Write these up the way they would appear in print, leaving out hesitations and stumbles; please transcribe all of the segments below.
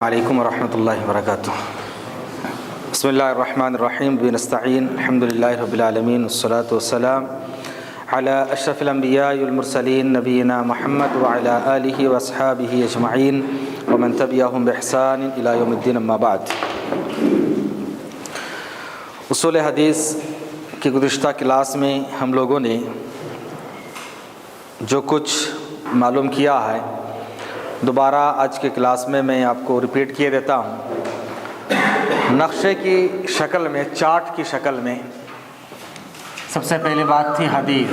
علیکم ورحمۃ اللہ وبرکاتہ۔ بسم اللہ الرحمن الرحیم بنستعین الحمدللہ رب العالمین والصلاة والسلام علی اشرف الانبیاء والمرسلین نبینا محمد وعلی آلہ واصحابہ اجمعین ومن تبعہم بإحسان الی یوم الدین، اما بعد۔ اصول حدیث کی گزشتہ کلاس میں ہم لوگوں نے جو کچھ معلوم کیا ہے، دوبارہ آج کے کلاس میں آپ کو ریپیٹ کیے دیتا ہوں۔ نقشے کی شکل میں، چارٹ کی شکل میں سب سے پہلی بات تھی حدیث۔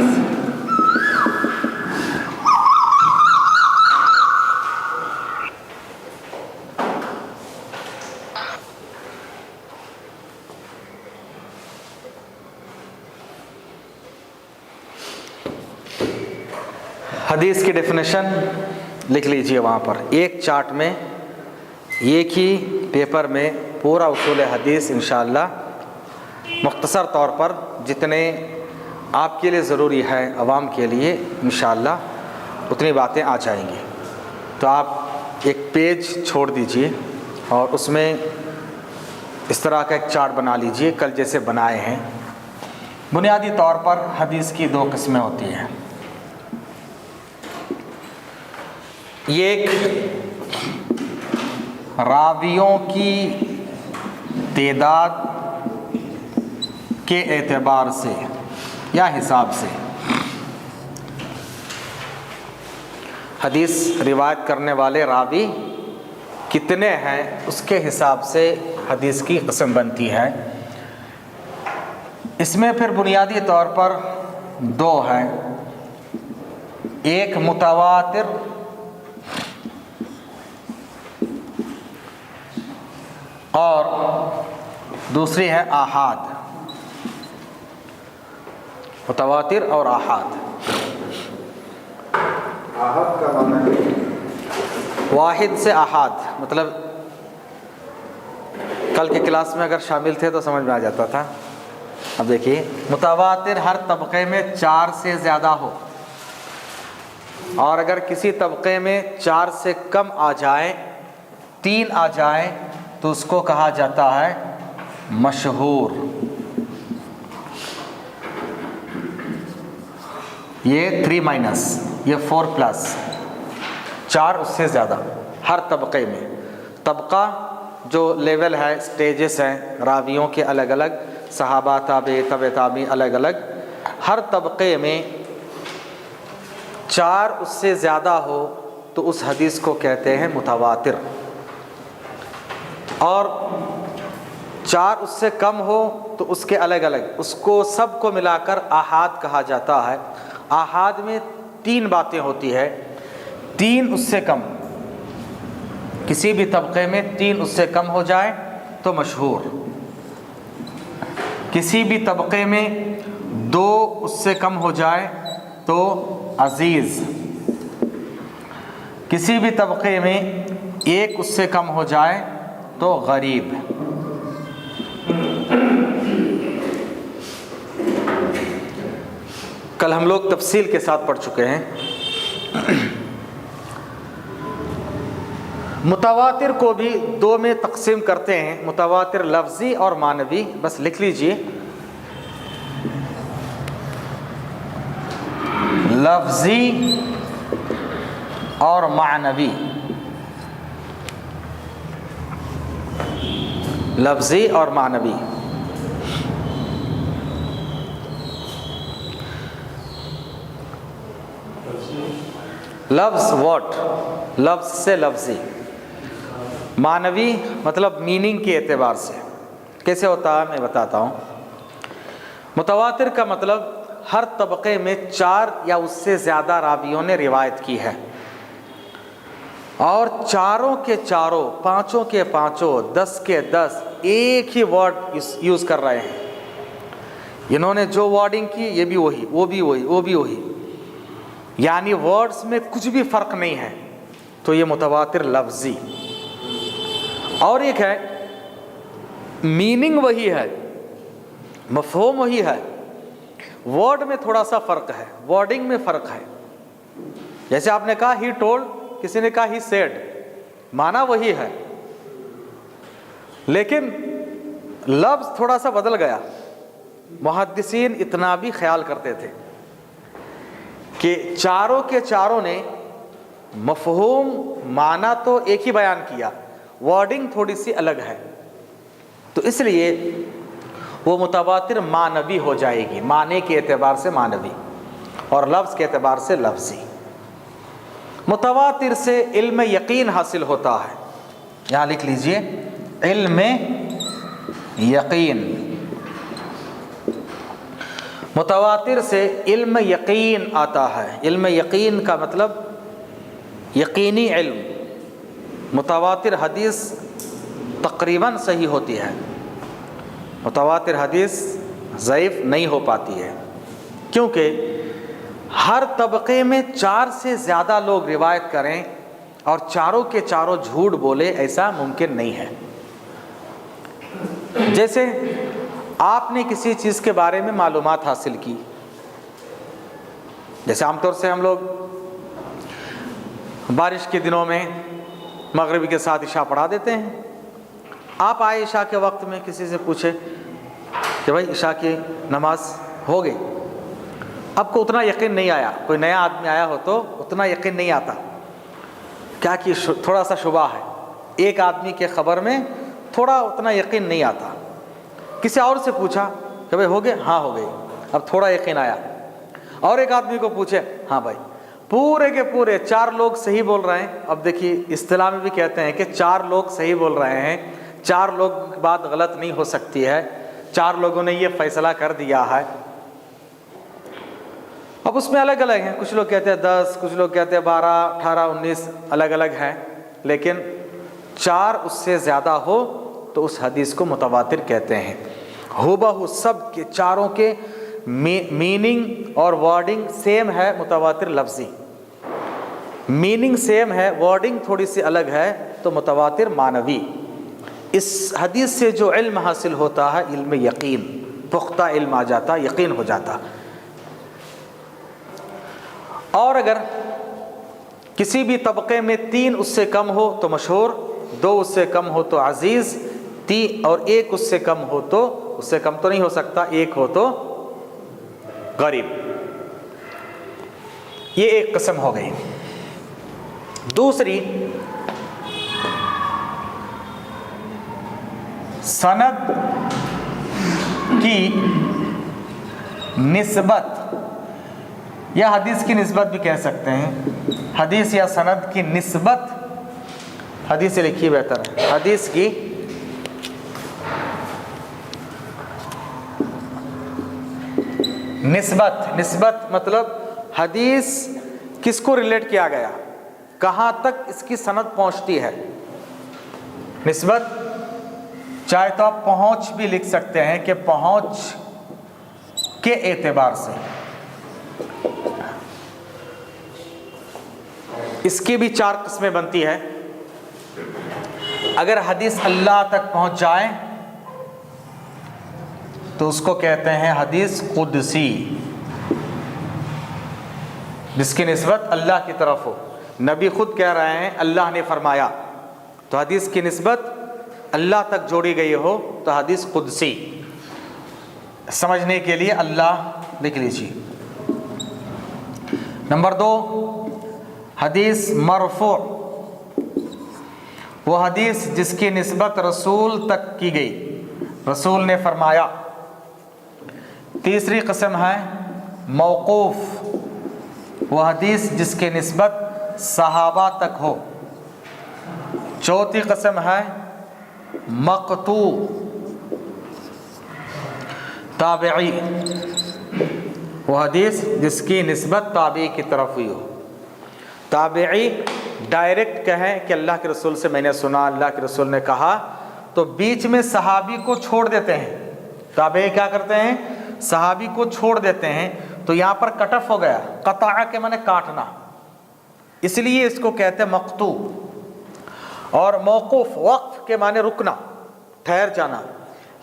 حدیث کی ڈیفینیشن لکھ لیجئے وہاں پر، ایک چارٹ میں، ایک ہی پیپر میں پورا اصول حدیث انشاءاللہ مختصر طور پر جتنے آپ کے لیے ضروری ہے، عوام کے لیے انشاءاللہ اتنی باتیں آ جائیں گی۔ تو آپ ایک پیج چھوڑ دیجئے اور اس میں اس طرح کا ایک چارٹ بنا لیجئے، کل جیسے بنائے ہیں۔ بنیادی طور پر حدیث کی دو قسمیں ہوتی ہیں۔ ایک راویوں کی تعداد کے اعتبار سے یا حساب سے، حدیث روایت کرنے والے راوی کتنے ہیں اس کے حساب سے حدیث کی قسم بنتی ہے۔ اس میں پھر بنیادی طور پر دو ہیں، ایک متواتر اور دوسری ہے آحاد۔ متواتر اور آحاد۔ آحاد کا معنی واحد سے آحاد مطلب کل کے کلاس میں اگر شامل تھے تو سمجھ میں آ جاتا تھا۔ اب دیکھیے، متواتر ہر طبقے میں 4 سے زیادہ ہو، اور اگر کسی طبقے میں 4 سے کم آ جائے، 3 آ جائے، تو اس کو کہا جاتا ہے مشہور۔ یہ 3 یہ 4+، 4 اس سے زیادہ ہر طبقے میں۔ طبقہ جو لیول ہے، سٹیجز ہیں راویوں کے الگ الگ، صحابہ، تابعی، تبع تابعین الگ الگ، ہر طبقے میں 4 اس سے زیادہ ہو تو اس حدیث کو کہتے ہیں متواتر، اور 4 اس سے کم ہو تو اس کے الگ الگ، اس کو سب کو ملا کر آحاد کہا جاتا ہے۔ آحاد میں 3 باتیں ہوتی ہے۔ 3 اس سے کم، کسی بھی طبقے میں 3 اس سے کم ہو جائے تو مشہور۔ کسی بھی طبقے میں 2 اس سے کم ہو جائے تو عزیز۔ کسی بھی طبقے میں 1 اس سے کم ہو جائے تو غریب۔ کل ہم لوگ تفصیل کے ساتھ پڑھ چکے ہیں۔ متواتر کو بھی 2 میں تقسیم کرتے ہیں، متواتر لفظی اور معنوی۔ بس لکھ لیجئے، لفظی اور معنوی۔ لفظی اور معنوی۔ لفظ واٹ، لفظ سے لفظی۔ معنوی مطلب میننگ کے اعتبار سے۔ کیسے ہوتا ہے میں بتاتا ہوں۔ متواتر کا مطلب ہر طبقے میں 4 یا اس سے زیادہ راویوں نے روایت کی ہے، اور چاروں کے چاروں، 5 کے 5، 10 کے 10 ایک ہی ورڈ یوز کر رہے ہیں۔ انہوں نے جو ورڈنگ کی، یہ بھی وہی، وہ بھی وہی، وہ بھی وہی، یعنی ورڈز میں کچھ بھی فرق نہیں ہے، تو یہ متواتر لفظی۔ اور ایک ہے میننگ وہی ہے، مفہوم وہی ہے، ورڈ میں تھوڑا سا فرق ہے، ورڈنگ میں فرق ہے۔ جیسے آپ نے کہا ہی ٹولڈ، کسی نے کہا ہی سیڈ، معنی وہی ہے لیکن لفظ تھوڑا سا بدل گیا. محدثین اتنا بھی خیال کرتے تھے کہ چاروں کے چاروں نے مفہوم معنی تو ایک ہی بیان کیا, ورڈنگ تھوڑی سی الگ ہے, تو اس لیے وہ متواتر معنوی ہو جائے گی, معنی کے اعتبار سے معنوی اور لفظ کے اعتبار سے لفظی. متواتر سے علم یقین حاصل ہوتا ہے. یہاں لکھ لیجئے علم یقین. متواتر سے علم یقین آتا ہے. علم یقین کا مطلب یقینی علم. متواتر حدیث تقریباً صحیح ہوتی ہے, متواتر حدیث ضعیف نہیں ہو پاتی ہے, کیونکہ ہر طبقے میں 4 سے زیادہ لوگ روایت کریں اور چاروں کے چاروں جھوٹ بولے, ایسا ممکن نہیں ہے. جیسے آپ نے کسی چیز کے بارے میں معلومات حاصل کی, جیسے عام طور سے ہم لوگ بارش کے دنوں میں مغربی کے ساتھ عشاء پڑھا دیتے ہیں. آپ آئے عشاء کے وقت میں کسی سے پوچھے کہ بھائی عشاء کی نماز ہو گئی, آپ کو اتنا یقین نہیں آیا. کوئی نیا آدمی آیا ہو تو اتنا یقین نہیں آتا, کیا کہ تھوڑا سا شبہ ہے. ایک آدمی کے خبر میں تھوڑا اتنا یقین نہیں آتا. کسی اور سے پوچھا کہ بھائی ہو گئے, ہاں ہو گئی, اب تھوڑا یقین آیا. اور ایک آدمی کو پوچھے, ہاں بھائی پورے کے پورے 4 لوگ صحیح بول رہے ہیں. اب دیکھیے اصطلاح میں بھی کہتے ہیں کہ 4 لوگ صحیح بول رہے ہیں, 4 لوگوں کی بات غلط نہیں ہو سکتی ہے, 4 لوگوں نے یہ فیصلہ کر دیا ہے. اب اس میں الگ الگ ہیں, کچھ لوگ کہتے ہیں 10, کچھ لوگ کہتے ہیں 12, 18, 19, الگ الگ ہیں. لیکن 4 اس سے زیادہ ہو تو اس حدیث کو متواتر کہتے ہیں. ہو بہو سب کے چاروں کے میننگ اور ورڈنگ سیم ہے. متواتر لفظی میننگ سیم ہے, ورڈنگ تھوڑی سی الگ ہے, تو متواتر معنوی. اس حدیث سے جو علم حاصل ہوتا ہے علم یقین, پختہ علم آ جاتا, یقین ہو جاتا. اور اگر کسی بھی طبقے میں 3 اس سے کم ہو تو مشہور, 2 اس سے کم ہو تو عزیز, 3 اور 1 اس سے کم ہو تو, اس سے کم تو نہیں ہو سکتا, 1 ہو تو غریب. یہ ایک قسم ہو گئی. دوسری سند کی نسبت, یا حدیث کی نسبت بھی کہہ سکتے ہیں. حدیث یا سند کی نسبت, حدیث سے لکھی بہتر ہے, حدیث کی نسبت. نسبت مطلب حدیث کس کو ریلیٹ کیا گیا, کہاں تک اس کی سند پہنچتی ہے. نسبت چاہے تو آپ پہنچ بھی لکھ سکتے ہیں کہ پہنچ کے اعتبار سے. اس کی بھی 4 قسمیں بنتی ہے. اگر حدیث اللہ تک پہنچ جائے تو اس کو کہتے ہیں حدیث قدسی, جس کی نسبت اللہ کی طرف ہو. نبی خود کہہ رہے ہیں اللہ نے فرمایا, تو حدیث کی نسبت اللہ تک جوڑی گئی ہو تو حدیث قدسی. سمجھنے کے لیے اللہ لکھ لیجیے. نمبر 2 حدیث مرفوع, وہ حدیث جس کی نسبت رسول تک کی گئی, رسول نے فرمایا. تیسری قسم ہے موقوف, وہ حدیث جس کی نسبت صحابہ تک ہو. چوتھی قسم ہے مقطوع, تابعی, وہ حدیث جس کی نسبت تابعی کی طرف ہوئی ہو. تابعی ڈائریکٹ کہیں کہ اللہ کے رسول سے میں نے سنا, اللہ کے رسول نے کہا, تو بیچ میں صحابی کو چھوڑ دیتے ہیں. تابعی کیا کرتے ہیں, صحابی کو چھوڑ دیتے ہیں. تو یہاں پر کٹ آف ہو گیا, قطع کے معنی کاٹنا, اس لیے اس کو کہتے ہیں مقطوع. اور موقوف وقف کے معنی رکنا, ٹھہر جانا.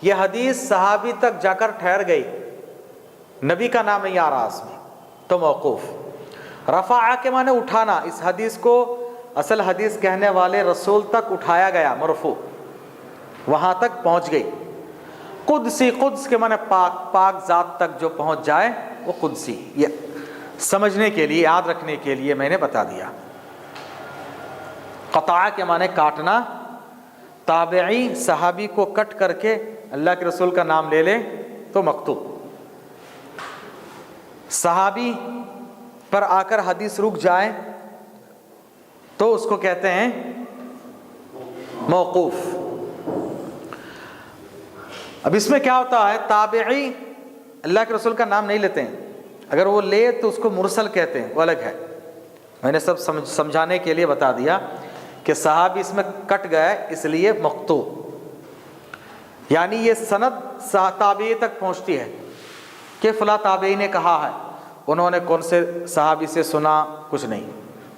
یہ حدیث صحابی تک جا کر ٹھہر گئی, نبی کا نام نہیں آ رہا اس میں, تو موقوف. رفع کے معنی اٹھانا, اس حدیث کو اصل حدیث کہنے والے رسول تک اٹھایا گیا, مرفوع. وہاں تک پہنچ گئی. قدسی، قدس کے معنی پاک، پاک ذات تک جو پہنچ جائے وہ قدسی. یہ سمجھنے کے لیے، یاد رکھنے کے لیے میں نے بتا دیا. قطع کے معنی کاٹنا. تابعی صحابی کو کٹ کر کے اللہ کے رسول کا نام لے لے تو مقطوع. صحابی پر آ کر حدیث رک جائے تو اس کو کہتے ہیں موقوف. اب اس میں کیا ہوتا ہے، تابعی اللہ کے رسول کا نام نہیں لیتے ہیں، اگر وہ لے تو اس کو مرسل کہتے ہیں، وہ الگ ہے. میں نے سب سمجھانے کے لیے بتا دیا کہ صحابی اس میں کٹ گئے اس لیے مقطوع. یعنی یہ سند تابعی تک پہنچتی ہے کہ فلاں تابعی نے کہا ہے. انہوں نے کون سے صحابی سے سنا، کچھ نہیں،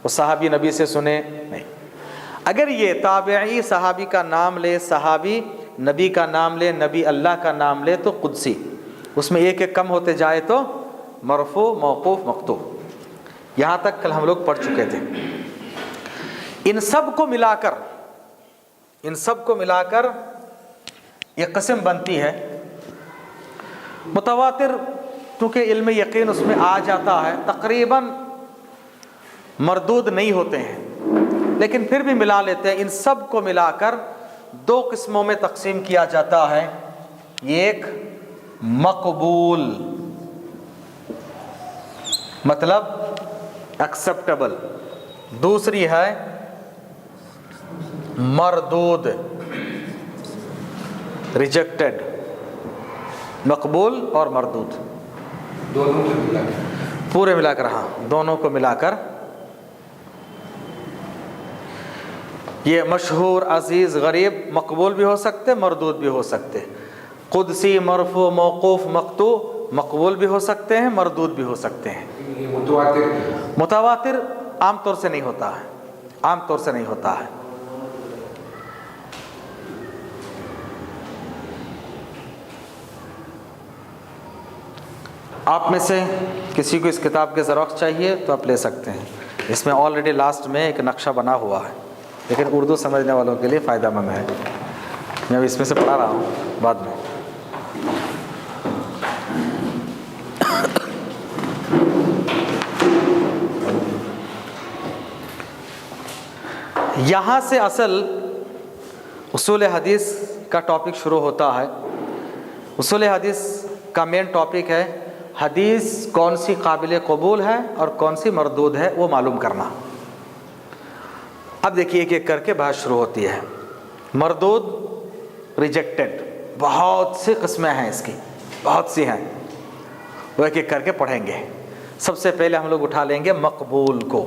وہ صحابی نبی سے سنے نہیں. اگر یہ تابعی صحابی کا نام لے، صحابی نبی کا نام لے، نبی اللہ کا نام لے تو قدسی. اس میں ایک ایک کم ہوتے جائے تو مرفوع، موقوف، مقطوع. یہاں تک کل ہم لوگ پڑھ چکے تھے. ان سب کو ملا کر یہ قسم بنتی ہے متواتر. کیونکہ علم یقین اس میں آ جاتا ہے، تقریباً مردود نہیں ہوتے ہیں، لیکن پھر بھی ملا لیتے ہیں. ان سب کو ملا کر دو قسموں میں تقسیم کیا جاتا ہے. ایک مقبول مطلب ایکسیپٹیبل، دوسری ہے مردود ریجیکٹڈ. مقبول اور مردود دونوں کو ملا کر، پورے ملا کر، ہاں دونوں کو ملا کر یہ مشہور، عزیز، غریب مقبول بھی ہو سکتے، مردود بھی ہو سکتے. قدسی، مرفوع، موقوف، مقطوع مقبول بھی ہو سکتے ہیں، مردود بھی ہو سکتے ہیں. یہ متواتر متواتر عام طور سے نہیں ہوتا ہے، عام طور سے نہیں ہوتا ہے. آپ میں سے کسی کو اس کتاب کے زیروکس چاہیے تو آپ لے سکتے ہیں. اس میں آلریڈی لاسٹ میں ایک نقشہ بنا ہوا ہے، لیکن اردو سمجھنے والوں کے لیے فائدہ مند ہے. میں اب اس میں سے پڑھا رہا ہوں بعد میں. یہاں سے اصل اصول حدیث کا ٹاپک شروع ہوتا ہے. اصول حدیث کا مین ٹاپک ہے حدیث کون سی قابل قبول ہے اور کون سی مردود ہے وہ معلوم کرنا. اب دیکھیے ایک ایک کر کے بحث شروع ہوتی ہے. مردود، ریجیکٹڈ، بہت سی قسمیں ہیں اس کی، بہت سی ہیں، وہ ایک ایک کر کے پڑھیں گے. سب سے پہلے ہم لوگ اٹھا لیں گے مقبول کو.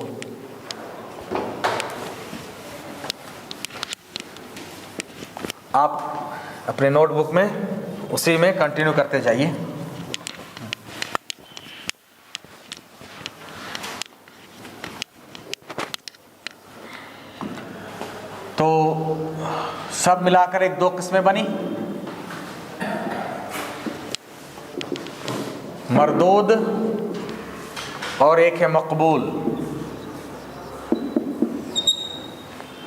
آپ اپنے نوٹ بک میں اسی میں کنٹینیو کرتے جائیے. تو سب ملا کر ایک دو قسمیں بنی، مردود اور ایک ہے مقبول.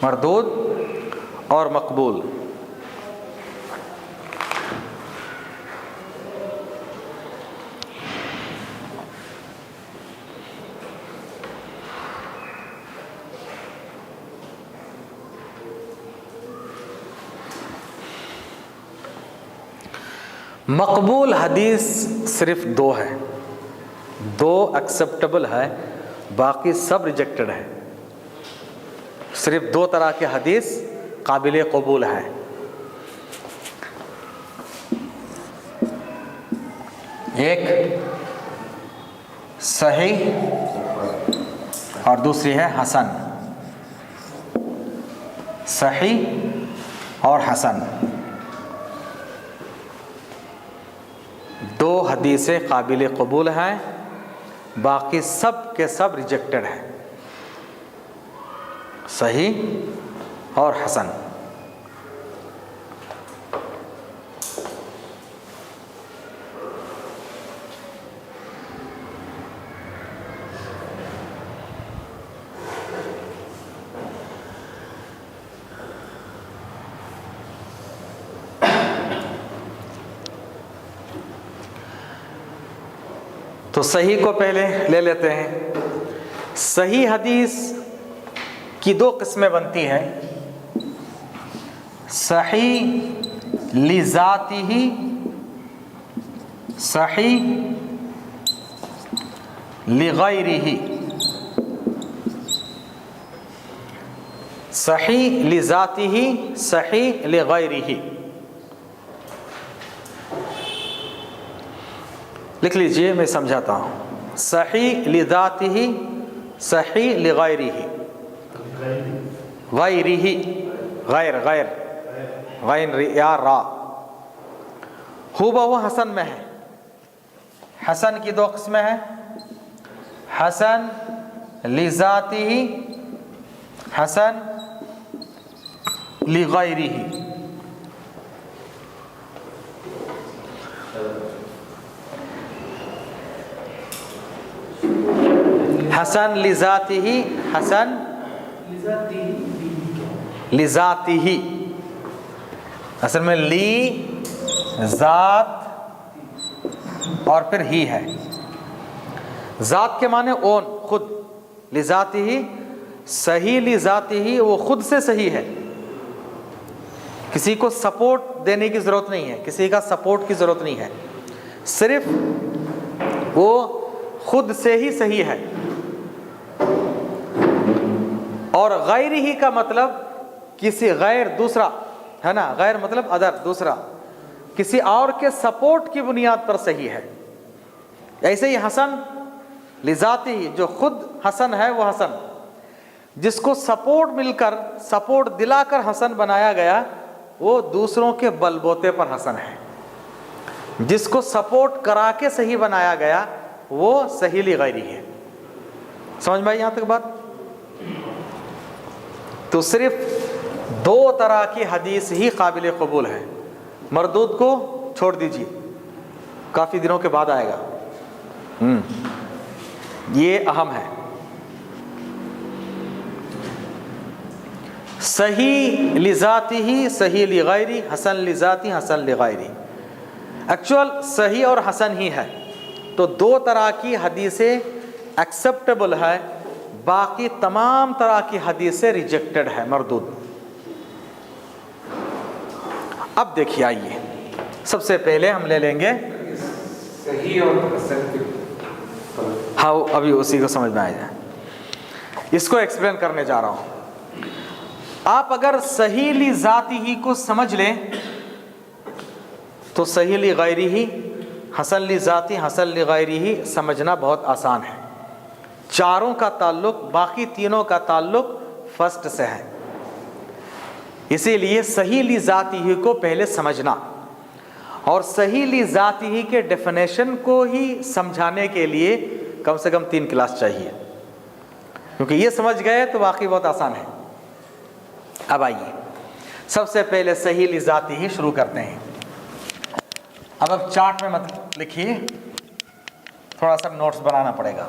مردود اور مقبول. مقبول حدیث صرف دو ہے، دو ایکسیپٹیبل ہے، باقی سب ریجیکٹڈ ہے. صرف دو طرح کے حدیث قابل قبول ہیں. ایک صحیح اور دوسری ہے حسن. صحیح اور حسن دو حدیثیں قابل قبول ہیں، باقی سب کے سب ریجیکٹڈ ہیں. صحیح اور حسن. تو صحیح کو پہلے لے لیتے ہیں. صحیح حدیث کی دو قسمیں بنتی ہیں. صحیح لذاتہ، صحیح لغیرہ. صحیح لذاتہ، صحیح لغیرہ. لکھ لیجئے، میں سمجھاتا ہوں. صحیح لذاتہ، صحیح لغیرہ. غیرہ، غیر غیر غین یا را، ہو بہو حسن میں ہے. حسن کی دو قسمیں ہیں. حسن لذاتہ، حسن لغیرہ. حسن لذاتہ، حسن لذاتہ. اصل میں لی ذات اور پھر ہی ہے. ذات کے معنی اون، خود. لذاتہ صحیح لذاتہ، وہ خود سے صحیح ہے. کسی کو سپورٹ دینے کی ضرورت نہیں ہے، کسی کا سپورٹ کی ضرورت نہیں ہے، صرف وہ خود سے ہی صحیح ہے. اور غیر ہی کا مطلب کسی غیر، دوسرا ہے نا، غیر مطلب ادر، دوسرا، کسی اور کے سپورٹ کی بنیاد پر صحیح ہے. ایسے ہی حسن لذاتی، جو خود حسن ہے وہ حسن، جس کو سپورٹ مل کر، سپورٹ دلا کر حسن بنایا گیا، وہ دوسروں کے بل بوتے پر حسن ہے. جس کو سپورٹ کرا کے صحیح بنایا گیا وہ صحیح لغیری ہے. سمجھ میں آئی یہاں تک بات؟ تو صرف دو طرح کی حدیث ہی قابل قبول ہے. مردود کو چھوڑ دیجیے، کافی دنوں کے بعد آئے گا، یہ اہم ہے. صحیح لذاتی، صحیح لغیری، حسن لذاتی، حسن لغیری. ایکچوئل صحیح اور حسن ہی ہے. تو دو طرح کی حدیثیں ایکسیپٹیبل ہے، باقی تمام طرح کی حدیثیں ریجیکٹڈ ہے، مردود. اب دیکھیے، آئیے سب سے پہلے ہم لے لیں گے صحیح اور حسن کی. ہاں ابھی اسی کو سمجھ میں آ جائے، اس کو ایکسپلین کرنے جا رہا ہوں. آپ اگر صحیح لذاتی ہی کو سمجھ لیں تو صحیح لغیری ہی، حسن لذاتی، حسن لغیری ہی سمجھنا بہت آسان ہے. چاروں کا تعلق، باقی تینوں کا تعلق فرسٹ سے ہے. اسی لیے صحیح لذاتی ہی کو پہلے سمجھنا، اور صحیح لذاتی ہی کے ڈیفینیشن کو ہی سمجھانے کے لیے کم سے کم 3 کلاس چاہیے، کیونکہ یہ سمجھ گئے تو باقی بہت آسان ہے. اب آئیے سب سے پہلے صحیح لذاتی ہی شروع کرتے ہیں. اب چارٹ میں مت لکھیے، تھوڑا سا نوٹس بنانا پڑے گا.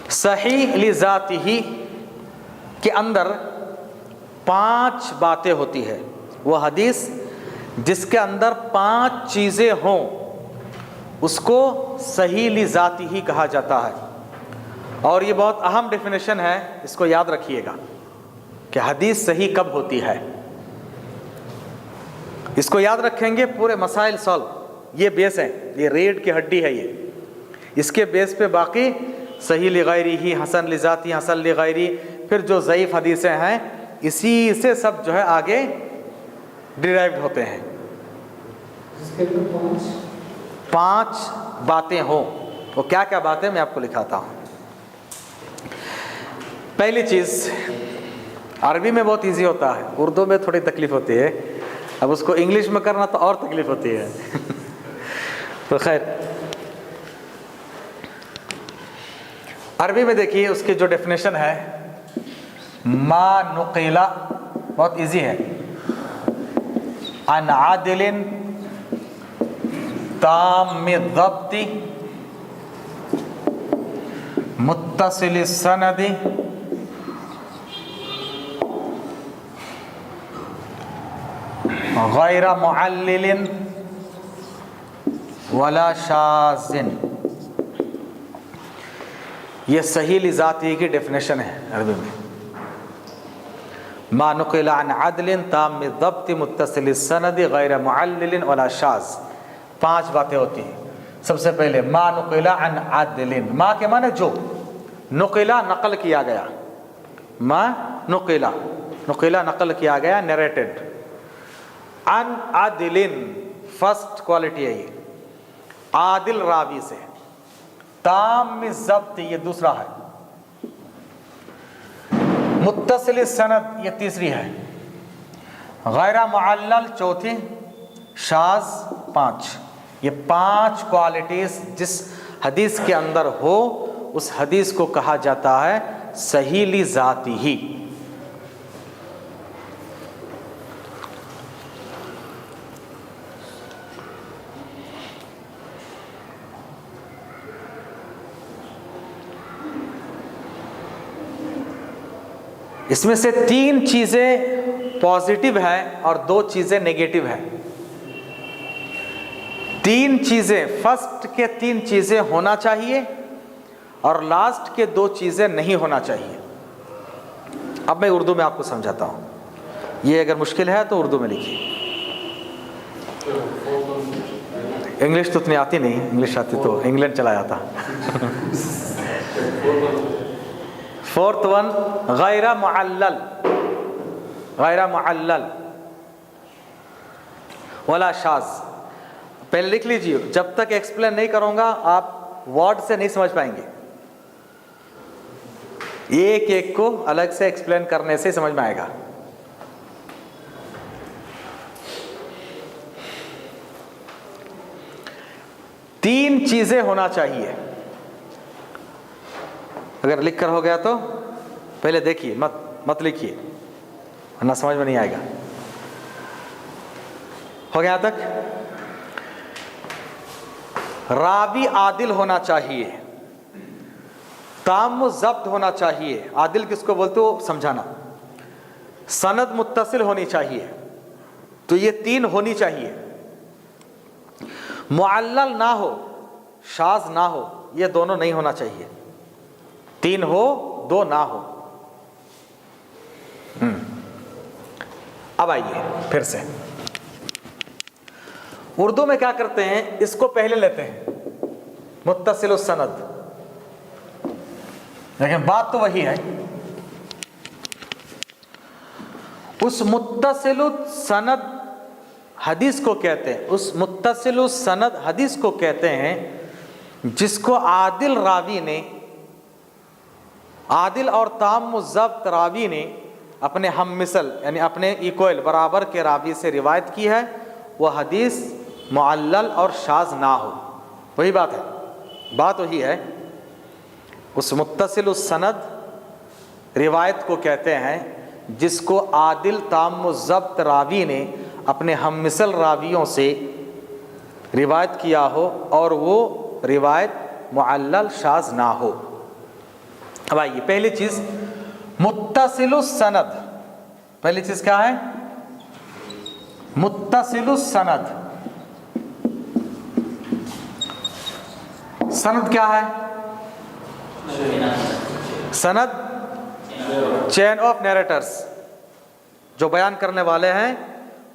صحیح لذاتی ہی کے اندر 5 باتیں ہوتی ہے. وہ حدیث جس کے اندر 5 چیزیں ہوں اس کو صحیح لذاتی ہی کہا جاتا ہے. اور یہ بہت اہم ڈیفینیشن ہے، اس کو یاد رکھیے گا کہ حدیث صحیح کب ہوتی ہے. اس کو یاد رکھیں گے پورے مسائل سالو. یہ بیس ہے، یہ ریڑھ کی ہڈی ہے. یہ اس کے بیس پہ باقی صحیح لغیری ہی، حسن لذاتی، حسن لغیری، پھر جو ضعیف حدیثیں ہیں اسی سے سب جو ہے آگے ڈیرائیوڈ ہوتے ہیں. 5 باتیں ہوں. وہ کیا کیا باتیں میں آپ کو لکھاتا ہوں. پہلی چیز، عربی میں بہت ایزی ہوتا ہے، اردو میں تھوڑی تکلیف ہوتی ہے. اب اس کو انگلش میں کرنا تو اور تکلیف ہوتی ہے. تو خیر، عربی میں دیکھیے اس کی جو ڈیفینیشن ہے، ما نقیلا، بہت ایزی ہے، عن عادل تام الضبط متصل السند غیر معلل ولا شاذ، یہ صحیح لذاتی کی ڈیفینیشن ہے عربی میں. ما نقل عن عدل تام الضبط متصل السند غیر معلل ولا شاذ. 5 باتیں ہوتی ہیں. سب سے پہلے ما نقل عن عدل، ما کے معنی جو، نقلا نقل کیا گیا، ما نقلا نقل کیا گیا، نیریٹڈ. عن عدل فرسٹ کوالٹی ہے یہ، عادل راوی سے. تام ضبط یہ دوسرا ہے. متصل سند یہ تیسری ہے. غیر معلل چوتھی. شاذ 5. یہ 5 کوالٹیز جس حدیث کے اندر ہو اس حدیث کو کہا جاتا ہے صحیح لذاتی ہی. اس میں سے 3 چیزیں پازیٹیو ہیں اور 2 چیزیں نیگیٹو ہیں. 3 چیزیں، فرسٹ کے 3 چیزیں ہونا چاہیے اور لاسٹ کے 2 چیزیں نہیں ہونا چاہیے. اب میں اردو میں آپ کو سمجھاتا ہوں. یہ اگر مشکل ہے تو اردو میں لکھیے. انگلش تو اتنی آتی نہیں، انگلش آتی تو انگلینڈ چلا جاتا. 4th ون غیر معلل، غیر معلل ولا شاذ. پہلے لکھ لیجیے، جب تک ایکسپلین نہیں کروں گا آپ ورڈ سے نہیں سمجھ پائیں گے. ایک ایک کو الگ سے ایکسپلین کرنے سے سمجھ میں آئے گا. تین چیزیں ہونا چاہیے. اگر لکھ کر ہو گیا تو پہلے دیکھیے، مت لکھیے ورنہ سمجھ میں نہیں آئے گا. ہو گیا تک؟ راوی عادل ہونا چاہیے، تام و ضبط ہونا چاہیے. عادل کس کو بولتے ہو سمجھانا. سند متصل ہونی چاہیے. تو یہ 3 ہونی چاہیے. معلل نہ ہو، شاذ نہ ہو، یہ دونوں نہیں ہونا چاہیے. 3 ہو 2 نہ ہو. اب آئیے پھر سے اردو میں کیا کرتے ہیں، اس کو پہلے لیتے ہیں متصل السند، لیکن بات تو وہی ہے. اس متصل السند حدیث کو کہتے ہیں، اس متصل السند حدیث کو کہتے ہیں جس کو عادل راوی نے، عادل اور تام و ضبط راوی نے اپنے ہم مثل یعنی اپنے ایکوئل برابر کے راوی سے روایت کی ہے. وہ حدیث معلل اور شاذ نہ ہو. وہی بات ہے، بات وہی ہے. اس متصل السند روایت کو کہتے ہیں جس کو عادل تام و ضبط راوی نے اپنے ہم مثل راویوں سے روایت کیا ہو اور وہ روایت معلل شاذ نہ ہو. اب آئیے پہلی چیز متصل السند. پہلی چیز کیا ہے؟ متصل السند. سند کیا ہے؟ سند چین آف نیریٹرز، جو بیان کرنے والے ہیں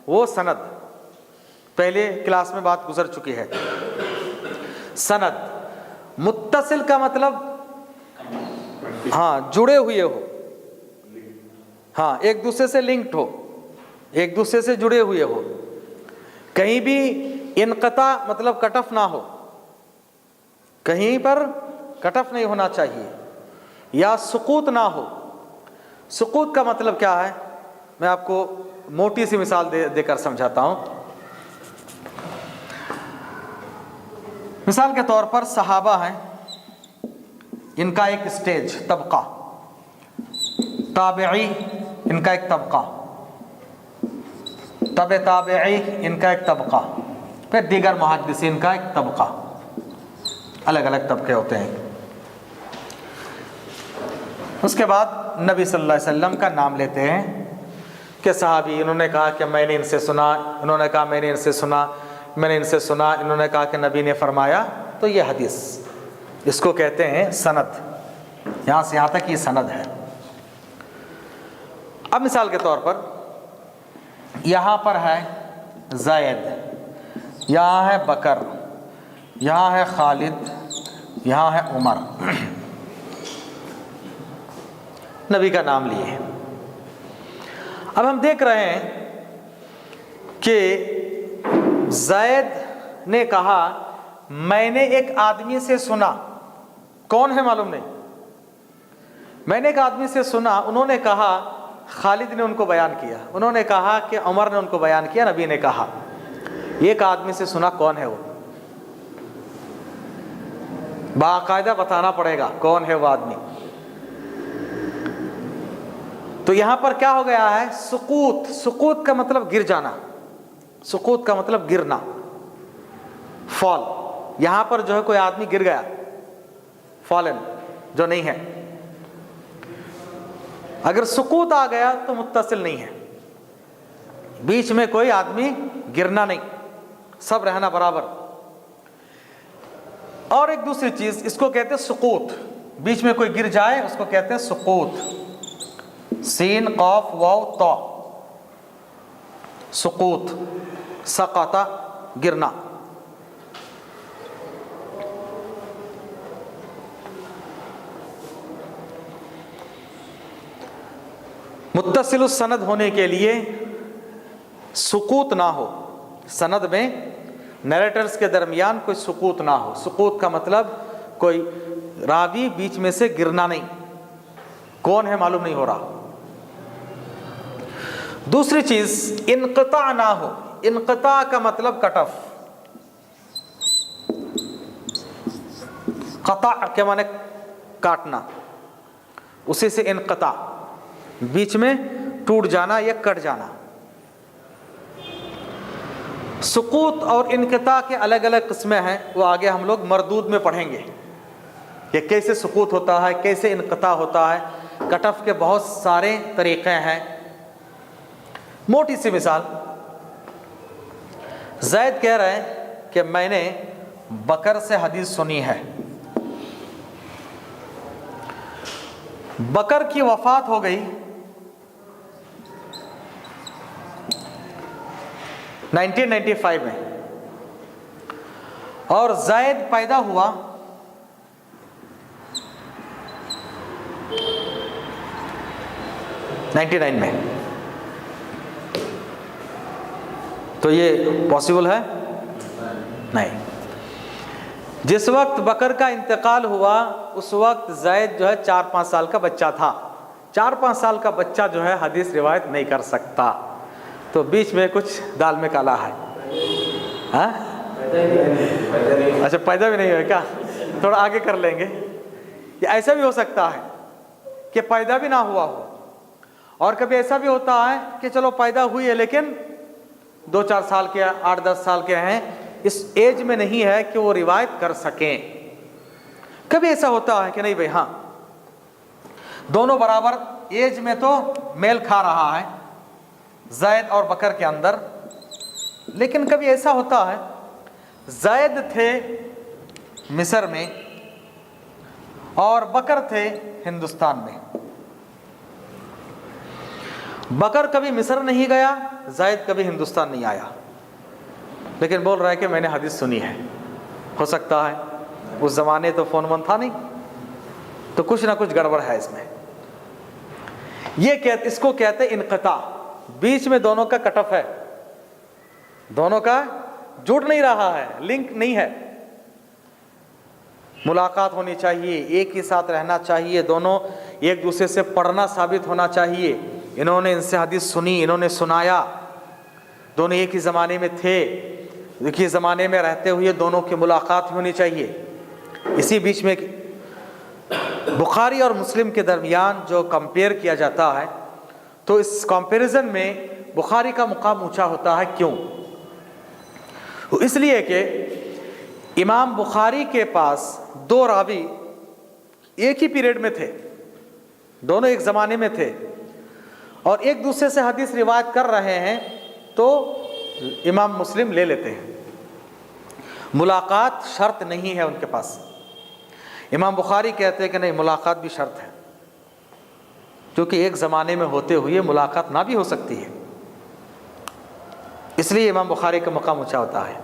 وہ سند. پہلے کلاس میں بات گزر چکی ہے. سند متصل کا مطلب ہاں جڑے ہوئے ہو، ہاں ایک دوسرے سے لنکڈ ہو، ایک دوسرے سے جڑے ہوئے ہو. کہیں بھی انقطاع مطلب کٹ آف نہ ہو، کہیں پر کٹ آف نہیں ہونا چاہیے. یا سقوط نہ ہو. سقوط کا مطلب کیا ہے؟ میں آپ کو موٹی سی مثال دے کر سمجھاتا ہوں. مثال کے طور پر صحابہ ہیں، ان کا ایک اسٹیج طبقہ، تابعی ان کا ایک طبقہ، تابعی ان کا ایک طبقہ، پھر دیگر محدثین کا ایک طبقہ. الگ الگ طبقے ہوتے ہیں. اس کے بعد نبی صلی اللہ علیہ وسلم کا نام لیتے ہیں. کہ صحابی انہوں نے کہا کہ میں نے ان سے سنا، انہوں نے کہا میں نے ان سے سنا، میں نے ان سے سنا، انہوں نے کہا کہ نبی نے فرمایا، تو یہ حدیث، اس کو کہتے ہیں سند۔ یہاں سے یہاں تک یہ سند ہے۔ اب مثال کے طور پر یہاں پر ہے زید، یہاں ہے بکر، یہاں ہے خالد، یہاں ہے عمر، نبی کا نام لیے۔ اب ہم دیکھ رہے ہیں کہ زید نے کہا میں نے ایک آدمی سے سنا، کون ہے معلوم نہیں، میں نے ایک آدمی سے سنا، انہوں نے کہا، خالد نے ان کو بیان کیا، انہوں نے کہا کہ عمر نے ان کو بیان کیا، نبی نے کہا، ایک آدمی سے سنا، کون ہے وہ؟ باقاعدہ بتانا پڑے گا کون ہے وہ آدمی۔ تو یہاں پر کیا ہو گیا ہے؟ سقوط۔ سقوط کا مطلب گر جانا، سقوط کا مطلب گرنا، فال۔ یہاں پر جو ہے کوئی آدمی گر گیا، فالن جو نہیں ہے۔ اگر سقوط آ گیا تو متصل نہیں ہے، بیچ میں کوئی آدمی گرنا نہیں، سب رہنا برابر۔ اور ایک دوسری چیز، اس کو کہتے ہیں سقوط، بیچ میں کوئی گر جائے اس کو کہتے ہیں سقوط، سین قاف واو تا، سقوط، سقطا، گرنا۔ متصل السند ہونے کے لیے سقوط نہ ہو، سند میں نیریٹرز کے درمیان کوئی سقوط نہ ہو۔ سقوط کا مطلب کوئی راوی بیچ میں سے گرنا نہیں، کون ہے معلوم نہیں ہو رہا۔ دوسری چیز انقطاع نہ ہو، انقطاع کا مطلب کٹ آف، قطع کے معنی کاٹنا، اسی سے انقطاع، بیچ میں ٹوٹ جانا یا کٹ جانا۔ سقوط اور انقطاع کے الگ الگ قسمیں ہیں، وہ آگے ہم لوگ مردود میں پڑھیں گے کہ کیسے سقوط ہوتا ہے، کیسے انقطاع ہوتا ہے، کٹ آف کے بہت سارے طریقے ہیں۔ موٹی سی مثال، زید کہہ رہے ہیں کہ میں نے بکر سے حدیث سنی ہے، بکر کی وفات ہو گئی 1995 میں، اور زید پیدا ہوا 99 میں، تو یہ پاسبل ہے؟ نہیں۔ جس وقت بکر کا انتقال ہوا اس وقت زید جو ہے 4-5 سال کا بچہ تھا۔ 4-5 سال کا بچہ جو ہے حدیث روایت نہیں کر سکتا، تو بیچ میں کچھ دال میں کالا ہے۔ ہاں اچھا، پیدا بھی نہیں ہوئے کیا؟ تھوڑا آگے کر لیں گے۔ یہ ایسا بھی ہو سکتا ہے کہ پیدا بھی نہ ہوا ہو، اور کبھی ایسا بھی ہوتا ہے کہ چلو پیدا ہوئی ہے لیکن 2-4 سال کے 8-10 سال کے ہیں، اس ایج میں نہیں ہے کہ وہ روایت کر سکیں۔ کبھی ایسا ہوتا ہے کہ نہیں بھائی، ہاں دونوں برابر ایج میں تو میل کھا رہا ہے زید اور بکر کے اندر، لیکن کبھی ایسا ہوتا ہے زید تھے مصر میں اور بکر تھے ہندوستان میں، بکر کبھی مصر نہیں گیا، زید کبھی ہندوستان نہیں آیا، لیکن بول رہا ہے کہ میں نے حدیث سنی ہے۔ ہو سکتا ہے اس زمانے تو فون ون تھا نہیں، تو کچھ نہ کچھ گڑبڑ ہے اس میں۔ اس کو کہتے ہیں انقطاع، بیچ میں دونوں کا کٹ آف ہے، دونوں کا جڑ نہیں رہا ہے، لنک نہیں ہے۔ ملاقات ہونی چاہیے، ایک ہی ساتھ رہنا چاہیے، دونوں ایک دوسرے سے پڑھنا ثابت ہونا چاہیے، انہوں نے ان سے حدیث سنی، انہوں نے سنایا، دونوں ایک ہی زمانے میں تھے، ایک ہی زمانے میں رہتے ہوئے دونوں کی ملاقات ہونی چاہیے۔ اسی بیچ میں بخاری اور مسلم کے درمیان جو کمپیئر کیا جاتا ہے، تو اس کمپیریزن میں بخاری کا مقام اونچا ہوتا ہے۔ کیوں؟ اس لیے کہ امام بخاری کے پاس 2 راوی ایک ہی پیریڈ میں تھے، دونوں ایک زمانے میں تھے، اور ایک دوسرے سے حدیث روایت کر رہے ہیں تو امام مسلم لے لیتے ہیں. ملاقات شرط نہیں ہے ان کے پاس. امام بخاری کہتے ہیں کہ نہیں، ملاقات بھی شرط ہے، کیونکہ ایک زمانے میں ہوتے ہوئے ملاقات نہ بھی ہو سکتی ہے. اس لیے امام بخاری کا مقام اونچا ہوتا ہے.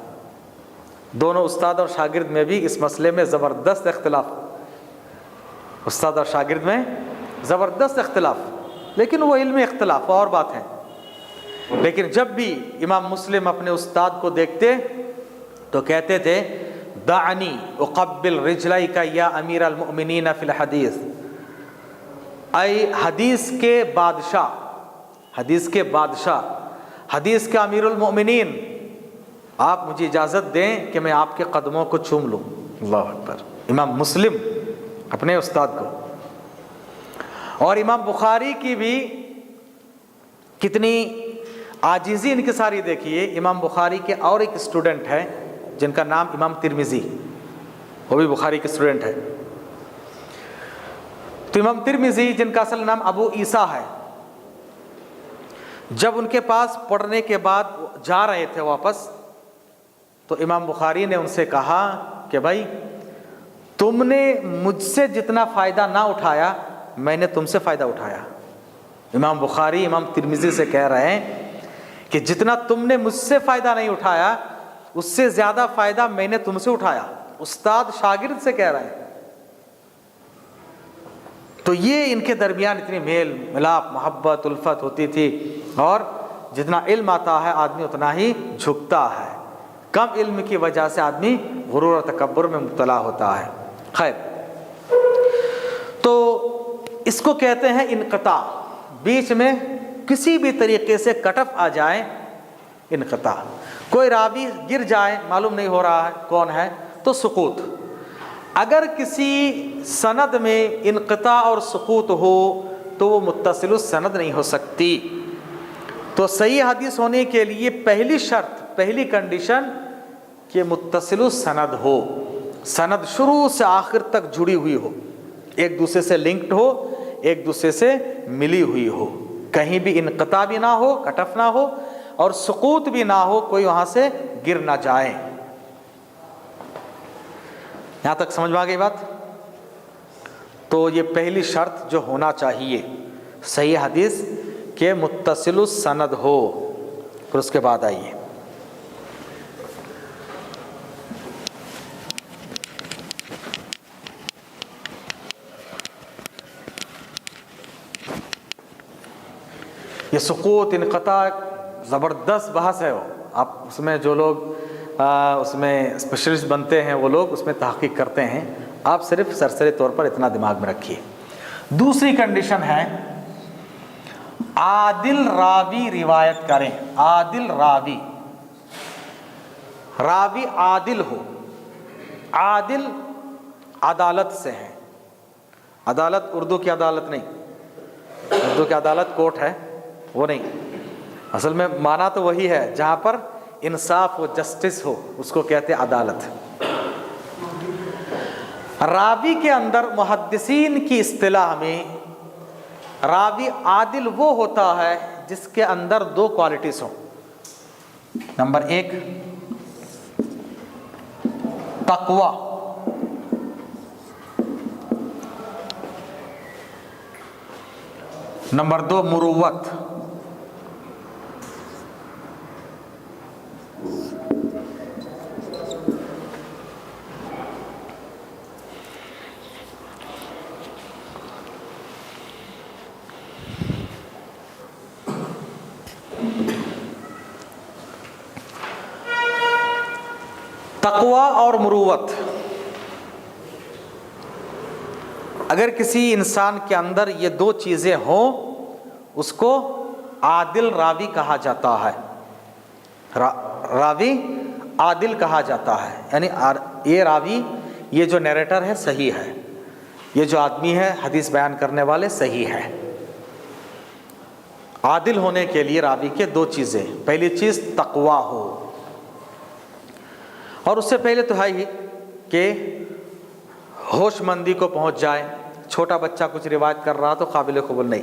دونوں استاد اور شاگرد میں بھی اس مسئلے میں زبردست اختلاف، استاد اور شاگرد میں زبردست اختلاف، لیکن وہ علمی اختلاف اور بات ہے. لیکن جب بھی امام مسلم اپنے استاد کو دیکھتے تو کہتے تھے دعنی اقبل رجلیک یا امیر المؤمنین فی الحدیث، اے حدیث کے بادشاہ، حدیث کے بادشاہ، حدیث کے امیر المؤمنین، آپ مجھے اجازت دیں کہ میں آپ کے قدموں کو چوم لوں. اللہ اکبر. امام مسلم اپنے استاد کو. اور امام بخاری کی بھی کتنی عاجزی انکساری دیکھیے. امام بخاری کے اور ایک اسٹوڈنٹ ہے جن کا نام امام ترمذی، وہ بھی بخاری کے اسٹوڈنٹ ہے. تو امام ترمذی جن کا اصل نام ابو عیسیٰ ہے، جب ان کے پاس پڑھنے کے بعد جا رہے تھے واپس، تو امام بخاری نے ان سے کہا کہ بھائی تم نے مجھ سے جتنا فائدہ نہ اٹھایا، میں نے تم سے فائدہ اٹھایا. امام بخاری امام ترمذی سے کہہ رہے ہیں کہ جتنا تم نے مجھ سے فائدہ نہیں اٹھایا، اس سے زیادہ فائدہ میں نے تم سے اٹھایا. استاد شاگرد سے کہہ رہے ہیں. تو یہ ان کے درمیان اتنی میل ملاپ، محبت، الفت ہوتی تھی. اور جتنا علم آتا ہے آدمی اتنا ہی جھکتا ہے. کم علم کی وجہ سے آدمی غرور اور تکبر میں مبتلا ہوتا ہے. خیر، تو اس کو کہتے ہیں انقطاع. بیچ میں کسی بھی طریقے سے کٹ آف آ جائے، انقطاع. کوئی راوی گر جائے، معلوم نہیں ہو رہا ہے کون ہے، تو سقوط. اگر کسی سند میں انقطاع اور سقوط ہو تو وہ متصل السند نہیں ہو سکتی. تو صحیح حدیث ہونے کے لیے پہلی شرط، پہلی کنڈیشن کہ متصل السند ہو، سند شروع سے آخر تک جڑی ہوئی ہو، ایک دوسرے سے لنکڈ ہو، ایک دوسرے سے ملی ہوئی ہو، کہیں بھی انقطاع بھی نہ ہو، کٹ آف نہ ہو، اور سقوط بھی نہ ہو، کوئی وہاں سے گر نہ جائے. یہاں تک سمجھ میں آ گئی بات؟ تو یہ پہلی شرط جو ہونا چاہیے صحیح حدیث کہ متصل السند ہو. پھر اس کے بعد آئیے یہ سقوط انقطاع زبردست بحث ہے. وہ آپ اس میں جو لوگ اس میں اسپیشلسٹ بنتے ہیں وہ لوگ اس میں تحقیق کرتے ہیں. آپ صرف سرسری طور پر اتنا دماغ میں رکھیے. دوسری کنڈیشن ہے عادل راوی روایت کریں. عادل راوی، راوی عادل ہو. عادل عدالت سے ہے. عدالت اردو کی عدالت نہیں، اردو کی عدالت کورٹ ہے، وہ نہیں. اصل میں معنی تو وہی ہے جہاں پر انصاف و جسٹس ہو، اس کو کہتے ہیں عدالت. راوی کے اندر محدثین کی اصطلاح میں راوی عادل وہ ہوتا ہے جس کے اندر دو کوالٹیز ہوں. نمبر ایک تقوی، نمبر دو مروت. تقوی اور مروت، اگر کسی انسان کے اندر یہ دو چیزیں ہوں اس کو عادل راوی کہا جاتا ہے. راوی عادل کہا جاتا ہے. یعنی یہ راوی، یہ جو نیریٹر ہے صحیح ہے، یہ جو آدمی ہے حدیث بیان کرنے والے صحیح ہے. عادل ہونے کے لیے راوی کے دو چیزیں، پہلی چیز تقوی ہو، اور اس سے پہلے تو ہے ہی کہ ہوش مندی کو پہنچ جائے. چھوٹا بچہ کچھ روایت کر رہا تو قابل قبول نہیں.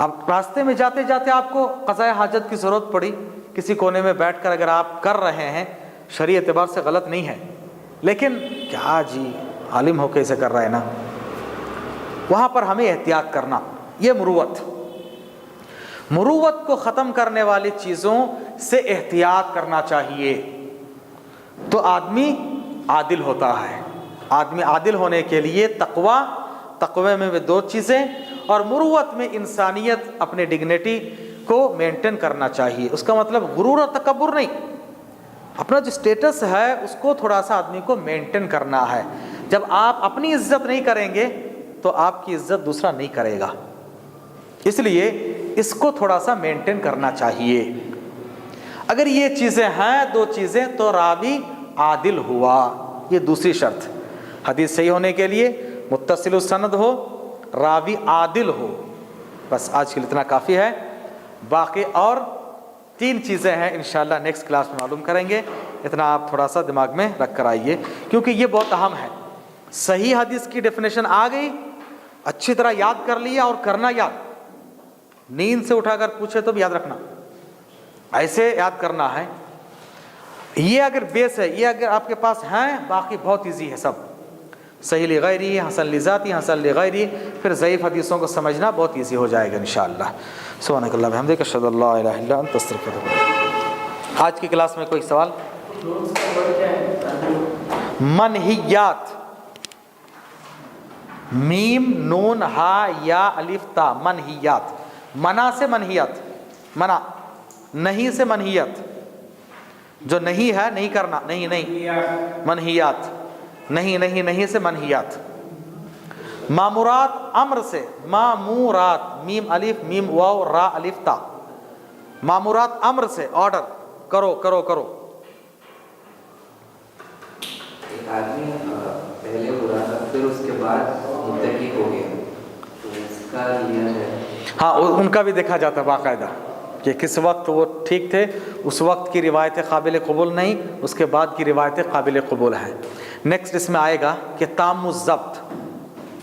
اب راستے میں جاتے جاتے آپ کو قضاء حاجت کی ضرورت پڑی، کسی کونے میں بیٹھ کر اگر آپ کر رہے ہیں، شرعی اعتبار سے غلط نہیں ہے، لیکن کیا جی عالم ہو کے اسے کر رہا ہے نا، وہاں پر ہمیں احتیاط کرنا. یہ مروت کو ختم کرنے والی چیزوں سے احتیاط کرنا چاہیے، تو آدمی عادل ہوتا ہے. آدمی عادل ہونے کے لیے تقوی میں بھی 2 چیزیں، اور مروت میں انسانیت اپنے ڈگنیٹی کو مینٹین کرنا چاہیے. اس کا مطلب غرور اور تکبر نہیں، اپنا جو سٹیٹس ہے اس کو تھوڑا سا آدمی کو مینٹین کرنا ہے. جب آپ اپنی عزت نہیں کریں گے تو آپ کی عزت دوسرا نہیں کرے گا، اس لیے اس کو تھوڑا سا مینٹین کرنا چاہیے. اگر یہ چیزیں ہیں 2 چیزیں تو راوی عادل ہوا. یہ دوسری شرط، حدیث صحیح ہونے کے لیے متصل السند ہو، راوی عادل ہو. بس آج کے لیے اتنا کافی ہے. باقی اور 3 چیزیں ہیں انشاءاللہ نیکسٹ کلاس میں معلوم کریں گے. اتنا آپ تھوڑا سا دماغ میں رکھ کر آئیے، کیونکہ یہ بہت اہم ہے. صحیح حدیث کی ڈیفینیشن آ گئی، اچھی طرح یاد کر لیا اور کرنا یاد. نیند سے اٹھا کر پوچھے تو بھی یاد رکھنا، ایسے یاد کرنا ہے. یہ اگر بیس ہے، یہ اگر آپ کے پاس ہیں، باقی بہت ایزی ہے سب. صحیح لغیری، حسن لذاتی، حسن لغیری، پھر ضعیف حدیثوں کو سمجھنا بہت ایزی ہو جائے گا انشاءاللہ. سبحانک اللہم وبحمدک، اشہد ان لا الہ الا انت، استغفرک. آج کی کلاس میں کوئی سوال؟ منہیات، میم نون ہا یا الف تا، منہیات. منع سے منہیت، منع، نہیں سے منہیت، جو نہیں ہے نہیں کرنا، نہیں منہیات، نہیں سے منہیات. مامورات امر سے، مامورات، میم الف میم واو را الف تا، مامورات امر سے، آرڈر، کرو کرو کرو. ایک آدمی پہلے برا تھا پھر اس کے بعد متقی ہو گیا، تو اس کا لیا ہے. ہاں ان کا بھی دیکھا جاتا باقاعدہ کہ کس وقت وہ ٹھیک تھے، اس وقت کی روایتیں قابل قبول نہیں، اس کے بعد کی روایتیں قابل قبول ہیں. نیکسٹ اس میں آئے گا کہ تام الضبط،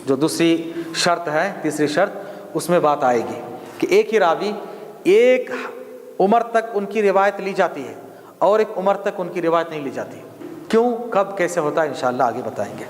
جو دوسری شرط ہے، تیسری شرط، اس میں بات آئے گی کہ ایک ہی راوی ایک عمر تک ان کی روایت لی جاتی ہے اور ایک عمر تک ان کی روایت نہیں لی جاتی. کیوں، کب، کیسے ہوتا ہے، انشاءاللہ آگے بتائیں گے.